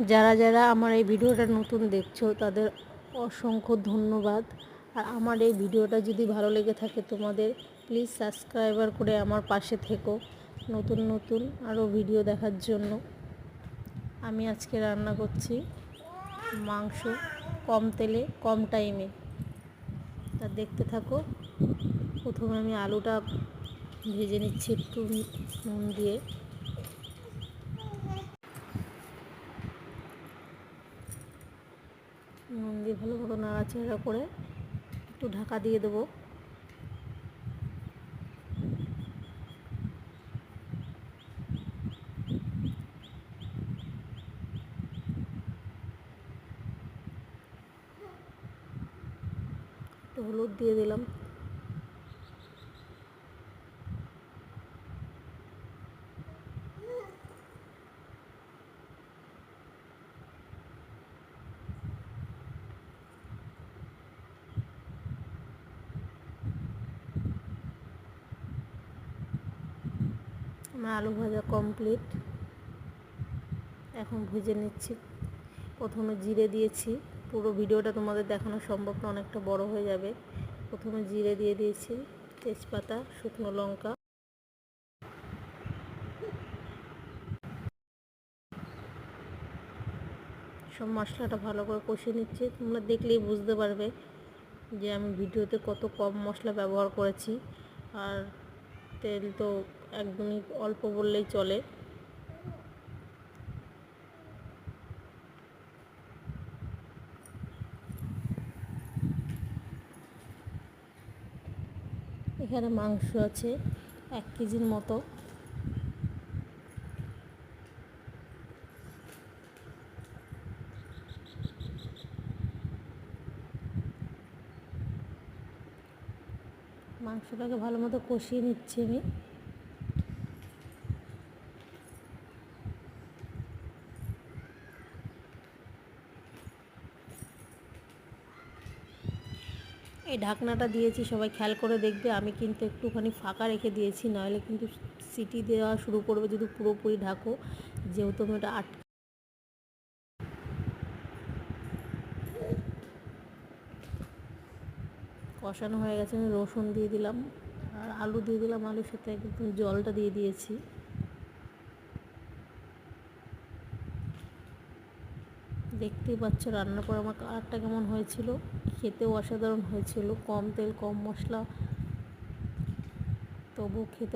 যারা যারা আমার এই ভিডিওটা নতুন দেখছো তাদের অসংখ্য ধন্যবাদ। আর আমার এই ভিডিওটা যদি ভালো লেগে থাকে তোমাদের, প্লিজ সাবস্ক্রাইবার করে আমার পাশে থেকো নতুন নতুন আরও ভিডিও দেখার জন্য। আমি আজকে রান্না করছি মাংস কম তেলে কম টাইমে, তা দেখতে থাকো। প্রথমে আমি আলুটা ভেজে নিচ্ছি একটু নুন দিয়ে। নুন দিয়ে ভালো মতো নাড়াচাড়া করে একটু ঢাকা দিয়ে দেবো। একটু হলুদ দিয়ে দিলাম। আমার আলু ভাজা কমপ্লিট। এখন ভেজে নিচ্ছি। প্রথমে জিরে দিয়েছি, পুরো ভিডিওটা তোমাদের দেখানো সম্ভব না, অনেকটা বড় হয়ে যাবে। প্রথমে জিরে দিয়ে দিয়েছি, তেজপাতা, শুকনো লঙ্কা, সব মশলাটা ভালো করে কষিয়ে নিচ্ছি। তোমরা দেখলেই বুঝতে পারবে যে আমি ভিডিওতে কত কম মশলা ব্যবহার করেছি। আর তেল তো একদমই অল্প বললেই চলে। এখানে মাংস আছে 1 কেজির মতো। মাংসটাকে ভালো মতো কষিয়ে নিচ্ছি আমি। এই ঢাকনাটা দিয়েছি, সবাই খেয়াল করে দেখবে। আমি কিন্তু একটুখানি ফাঁকা রেখে দিয়েছি, নাহলে কিন্তু সিটি দেওয়া শুরু করবে যদি পুরোপুরি ঢাকো, যেহেতু আমি ওটা কষানো হয়ে গেছে। আমি রসুন দিয়ে দিলাম আর আলু দিয়ে দিলাম। আলুর সাথে একদম জলটা দিয়ে দিয়েছি। দেখতেই পাচ্ছ রান্নার পর আমার কালারটা কেমন হয়েছিল। খেতেও অসাধারণ হয়েছিল, কম তেল কম মশলা, তবু খেতে